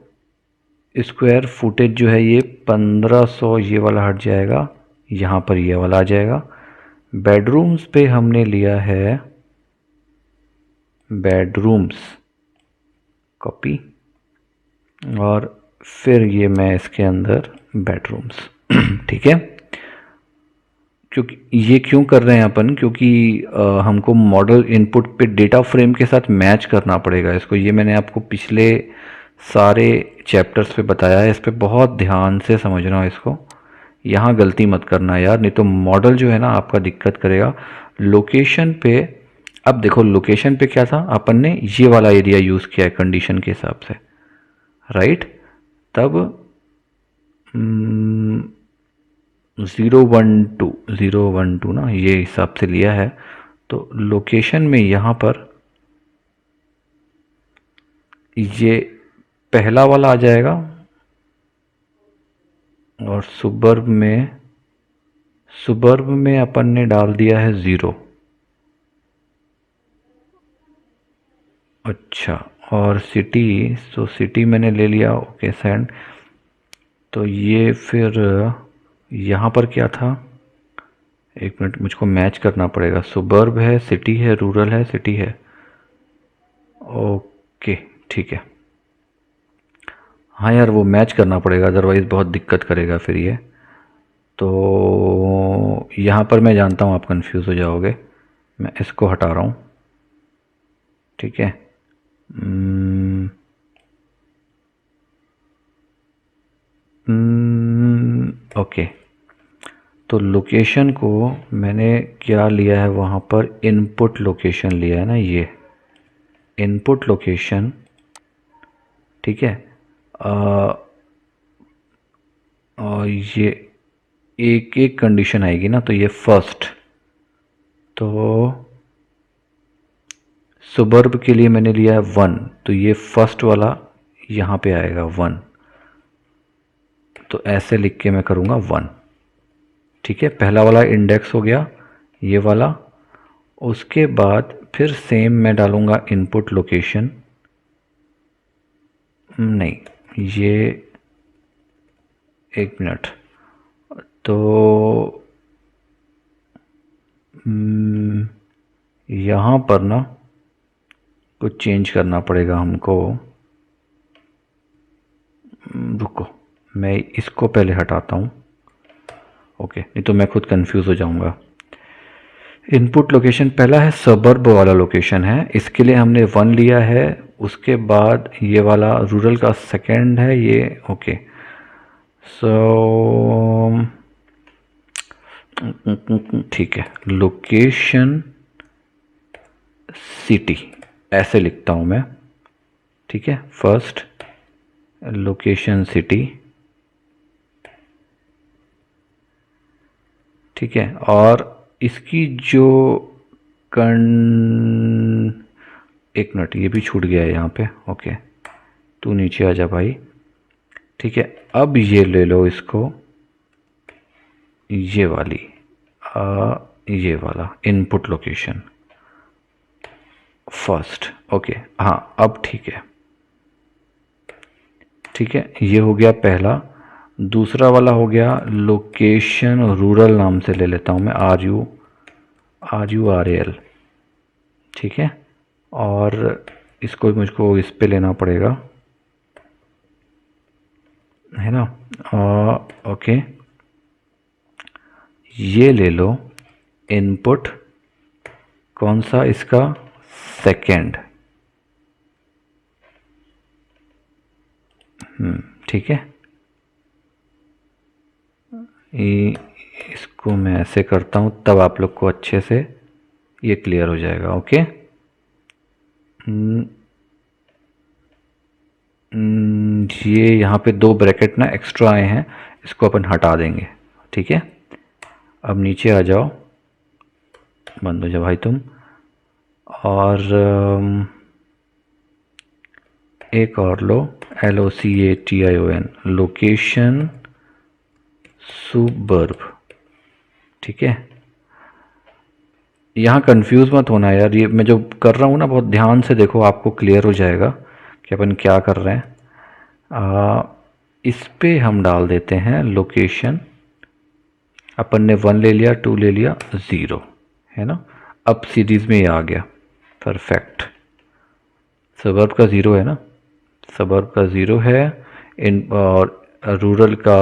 स्क्वायर फुटेज जो है ये 1500 ये वाला हट जाएगा, यहाँ पर ये वाला आ जाएगा। बेडरूम्स पे हमने लिया है बेडरूम्स, कॉपी, और फिर ये मैं इसके अंदर बेडरूम्स ठीक है, क्योंकि ये क्यों कर रहे हैं अपन, क्योंकि हमको मॉडल इनपुट पे डेटा फ्रेम के साथ मैच करना पड़ेगा इसको। ये मैंने आपको पिछले सारे चैप्टर्स पे बताया है, इस पे बहुत ध्यान से समझना इसको, यहाँ गलती मत करना यार, नहीं तो मॉडल जो है ना आपका दिक्कत करेगा। लोकेशन पे, अब देखो लोकेशन पे क्या था, अपन ने ये वाला एरिया यूज़ किया है कंडीशन के हिसाब से, राइट, तब 0 1 2 ना ये हिसाब से लिया है, तो लोकेशन में यहाँ पर ये पहला वाला आ जाएगा, और सुबर्ब में अपन ने डाल दिया है 0। अच्छा, और सिटी, तो सिटी मैंने ले लिया, ओके सेंड, तो ये फिर यहाँ पर क्या था, एक मिनट, मुझको मैच करना पड़ेगा। सुबर्ब है, सिटी है, रूरल है, सिटी है। ओके, ठीक है। हाँ यार, वो मैच करना पड़ेगा, अदरवाइज़ बहुत दिक्कत करेगा फिर ये। तो यहाँ पर मैं जानता हूँ आप कंफ्यूज हो जाओगे, मैं इसको हटा रहा हूँ। ठीक है। ओके, तो लोकेशन को मैंने क्या लिया है वहाँ पर, इनपुट लोकेशन लिया है ना, ये इनपुट लोकेशन। ठीक है। और ये एक एक कंडीशन आएगी ना, तो ये फर्स्ट, तो सुबर्ब के लिए मैंने लिया है 1, तो ये फर्स्ट वाला यहाँ पे आएगा 1, तो ऐसे लिख के मैं करूँगा 1। ठीक है, पहला वाला इंडेक्स हो गया ये वाला। उसके बाद फिर सेम मैं डालूँगा इनपुट लोकेशन, नहीं ये, एक मिनट, तो यहाँ पर ना कुछ चेंज करना पड़ेगा हमको। रुको, मैं इसको पहले हटाता हूँ। ओके, नहीं तो मैं खुद कंफ्यूज हो जाऊँगा। इनपुट लोकेशन पहला है, सबर्ब वाला लोकेशन है, इसके लिए हमने 1 लिया है। उसके बाद ये वाला रूरल का सेकंड है ये। ओके, सो ठीक है, लोकेशन सिटी ऐसे लिखता हूँ मैं। ठीक है, फर्स्ट लोकेशन सिटी। ठीक है, और इसकी जो एक मिनट, ये भी छूट गया है यहाँ पे। ओके, तू नीचे आ जा भाई। ठीक है, अब ये ले लो इसको, ये वाली ये वाला इनपुट लोकेशन फर्स्ट। ओके, हाँ अब ठीक है। ठीक है, ये हो गया पहला। दूसरा वाला हो गया लोकेशन रूरल, नाम से ले लेता हूँ मैं, RURAL। ठीक है, और इसको मुझको इस पे लेना पड़ेगा, है ना। ओके, ये ले लो इनपुट, कौन सा इसका, सेकेंड। ठीक है, इसको मैं ऐसे करता हूँ, तब आप लोग को अच्छे से ये क्लियर हो जाएगा। ओके, ये यहाँ पे 2 ब्रैकेट ना एक्स्ट्रा आए हैं, इसको अपन हटा देंगे। ठीक है, अब नीचे आ जाओ, बंद हो जाओ भाई तुम। और एक और लो, LOCATION, लोकेशन सुबर्ब। ठीक है, यहाँ कंफ्यूज मत होना यार, ये मैं जो कर रहा हूँ ना, बहुत ध्यान से देखो, आपको क्लियर हो जाएगा कि अपन क्या कर रहे हैं। इस पे हम डाल देते हैं लोकेशन, अपन ने 1 ले लिया, 2 ले लिया, 0, है ना। अब सीरीज में ये आ गया, परफेक्ट। सबर्ब का 0 है ना, सबर्ब का 0 है, इन और रूरल का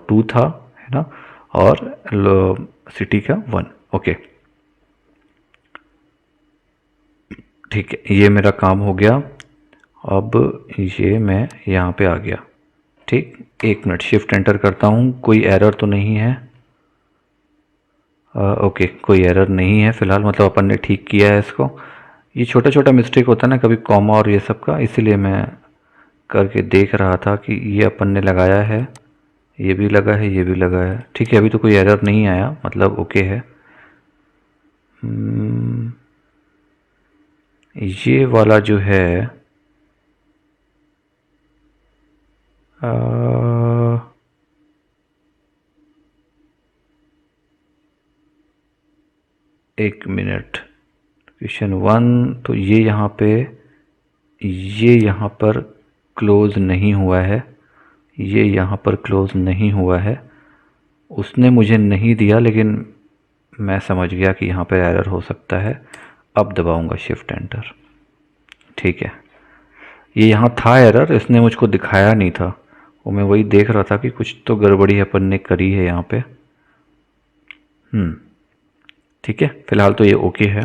2 था, है ना, और सिटी का 1। ओके, ठीक है, ये मेरा काम हो गया। अब ये मैं यहाँ पे आ गया। ठीक, एक मिनट, शिफ्ट एंटर करता हूँ, कोई एरर तो नहीं है। ओके, कोई एरर नहीं है फ़िलहाल, मतलब अपन ने ठीक किया है इसको। ये छोटा छोटा मिस्टेक होता है ना कभी, कॉमा और ये सब का, इसीलिए मैं करके देख रहा था कि ये अपन ने लगाया है, ये भी लगा है, ये भी लगा है। ठीक है, अभी तो कोई एरर नहीं आया, मतलब ओके है। ये वाला जो है एक मिनट, क्वेश्चन 1, तो ये यहाँ पे, ये यहाँ पर क्लोज़ नहीं हुआ है, ये यहाँ पर क्लोज़ नहीं हुआ है, उसने मुझे नहीं दिया, लेकिन मैं समझ गया कि यहाँ पर एरर हो सकता है। अब दबाऊंगा शिफ्ट एंटर। ठीक है, ये यहाँ था एरर, इसने मुझको दिखाया नहीं था, वो मैं वही देख रहा था कि कुछ तो गड़बड़ी अपन ने करी है यहाँ पे। ठीक है, फिलहाल तो ये ओके है।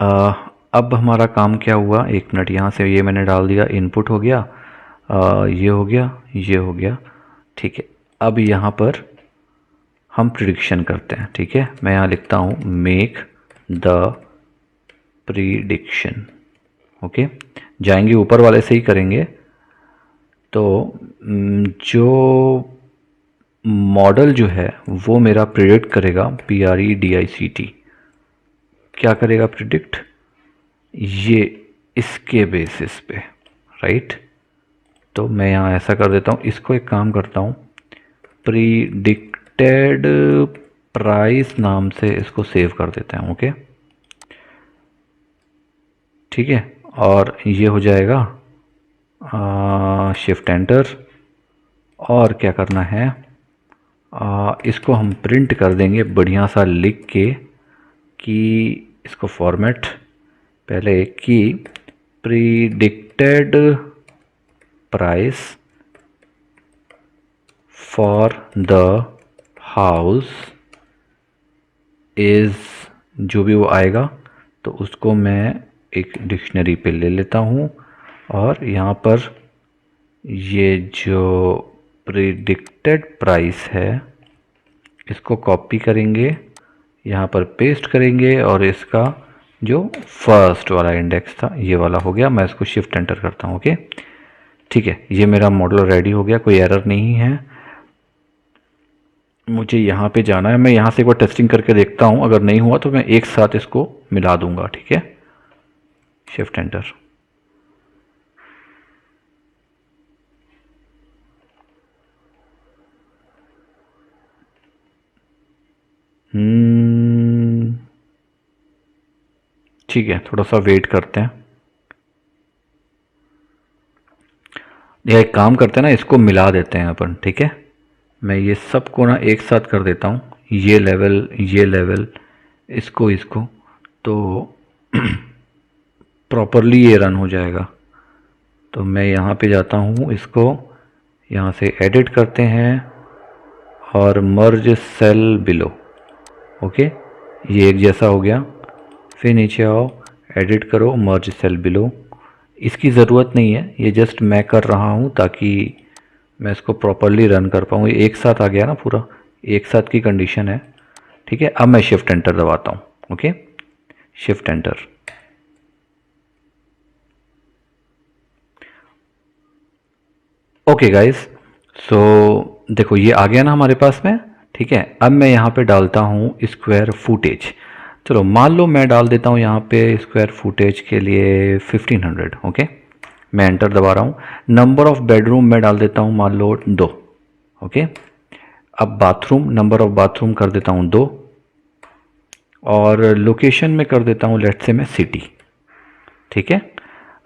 अब हमारा काम क्या हुआ, एक मिनट, यहाँ से ये मैंने डाल दिया, इनपुट हो गया, ये हो गया, ये हो गया। ठीक है, अब यहाँ पर हम प्रिडिक्शन करते हैं। ठीक है, मैं यहाँ लिखता हूँ मेक द प्रिडिक्शन। ओके, जाएंगे ऊपर वाले से ही करेंगे। तो जो मॉडल जो है वो मेरा प्रिडिक्ट करेगा, PREDICT क्या करेगा प्रिडिक्ट, ये इसके बेसिस पे, राइट। तो मैं यहाँ ऐसा कर देता हूँ, इसको एक काम करता हूँ, प्रिडिक्टेड प्राइस नाम से इसको सेव कर देते हैं। ओके, ठीक है, और ये हो जाएगा शिफ्ट एंटर। और क्या करना है, इसको हम प्रिंट कर देंगे बढ़िया सा लिख के कि इसको फॉर्मेट पहले कि predicted price for the house is, जो भी वो आएगा तो उसको मैं एक डिक्शनरी पे ले लेता हूँ, और यहाँ पर ये जो प्रिडिक्टेड प्राइस है इसको कॉपी करेंगे, यहाँ पर पेस्ट करेंगे, और इसका जो फर्स्ट वाला इंडेक्स था ये वाला हो गया। मैं इसको शिफ्ट एंटर करता हूँ। ओके, ठीक है, ये मेरा मॉडल रेडी हो गया, कोई एरर नहीं है। मुझे यहाँ पे जाना है, मैं यहाँ से एक बार टेस्टिंग करके देखता हूँ, अगर नहीं हुआ तो मैं एक साथ इसको मिला दूंगा। ठीक है, शिफ्ट एंटर। ठीक है, थोड़ा सा वेट करते हैं, या एक काम करते हैं ना, इसको मिला देते हैं अपन। ठीक है, मैं ये सब को ना एक साथ कर देता हूँ, ये लेवल, ये लेवल, इसको इसको, तो प्रॉपरली ये रन हो जाएगा। तो मैं यहाँ पे जाता हूँ, इसको यहाँ से एडिट करते हैं और मर्ज सेल बिलो। ओके, ये एक जैसा हो गया। फिर नीचे आओ, एडिट करो, मर्ज सेल बिलो। इसकी ज़रूरत नहीं है, ये जस्ट मैं कर रहा हूँ ताकि मैं इसको प्रॉपरली रन कर पाऊँ। ये एक साथ आ गया ना, पूरा एक साथ की कंडीशन है। ठीक है, अब मैं शिफ्ट एंटर दबाता हूँ। Okay, shift enter. Okay guys, so देखो ये आ गया ना हमारे पास में। ठीक है, अब मैं यहाँ पे डालता हूँ स्क्वायर फुटेज। चलो मान लो मैं डाल देता हूँ यहाँ पे स्क्वायर फुटेज के लिए 1500। ओके, मैं एंटर दबा रहा हूँ। नंबर ऑफ बेडरूम मैं डाल देता हूँ मान लो 2। ओके, अब बाथरूम, नंबर ऑफ बाथरूम कर देता हूँ 2, और लोकेशन में कर देता हूँ लेट्स से मैं सिटी। ठीक है,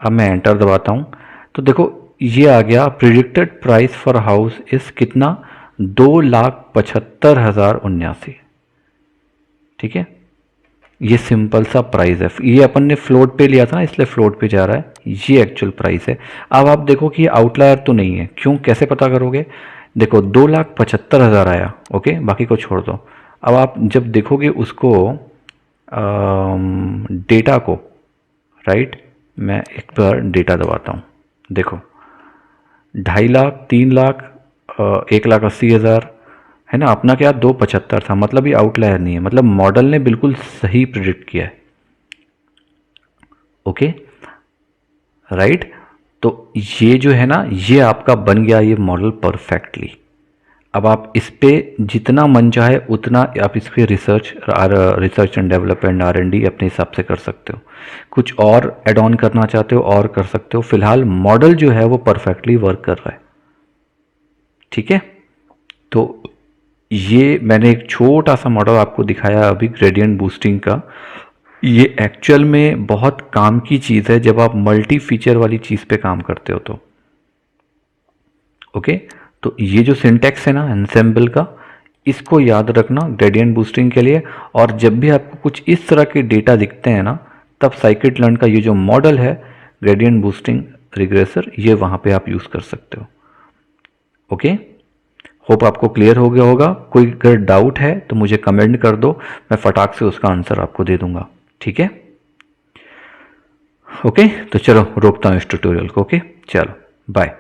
अब मैं एंटर दबाता हूँ। तो देखो ये आ गया, प्रिडिक्टेड प्राइस फॉर हाउस इस कितना, 2,75,079। ठीक है, ये सिंपल सा प्राइस है। ये अपन ने फ्लोट पे लिया था ना, इसलिए फ्लोट पे जा रहा है, ये एक्चुअल प्राइस है। अब आप देखो कि ये आउटलायर तो नहीं है, क्यों, कैसे पता करोगे, देखो 2,75,000 आया। ओके, बाकी को छोड़ दो। अब आप जब देखोगे उसको डेटा को, राइट, मैं एक बार डेटा दबाता हूँ, देखो 2.5 लाख, 3 लाख, 1,80,000 है ना। अपना क्या 2,75 था, मतलब ये आउटलायर नहीं है, मतलब मॉडल ने बिल्कुल सही प्रिडिक्ट किया है। Okay, right. तो ये जो है ना, ये आपका बन गया ये मॉडल परफेक्टली। अब आप इस पे जितना मन चाहे उतना आप इस पर रिसर्च एंड डेवलपमेंट R&D अपने हिसाब से कर सकते हो। कुछ और एड ऑन करना चाहते हो और कर सकते हो। फिलहाल मॉडल जो है वो परफेक्टली वर्क कर रहा है। ठीक है, तो ये मैंने एक छोटा सा मॉडल आपको दिखाया अभी ग्रेडियंट बूस्टिंग का। ये एक्चुअल में बहुत काम की चीज़ है जब आप मल्टी फीचर वाली चीज़ पे काम करते हो तो। ओके, तो ये जो सिंटैक्स है ना एनसेम्बल का, इसको याद रखना ग्रेडियंट बूस्टिंग के लिए। और जब भी आपको कुछ इस तरह के डेटा दिखते हैं ना, तब साइकिट लर्न का ये जो मॉडल है ग्रेडियंट बूस्टिंग रिग्रेसर, ये वहाँ पे आप यूज़ कर सकते हो। ओके, होप आपको क्लियर हो गया होगा। कोई अगर डाउट है तो मुझे कमेंट कर दो, मैं फटाक से उसका आंसर आपको दे दूंगा। ठीक है, ओके, तो चलो रोकता हूँ इस ट्यूटोरियल को। ओके, चलो बाय।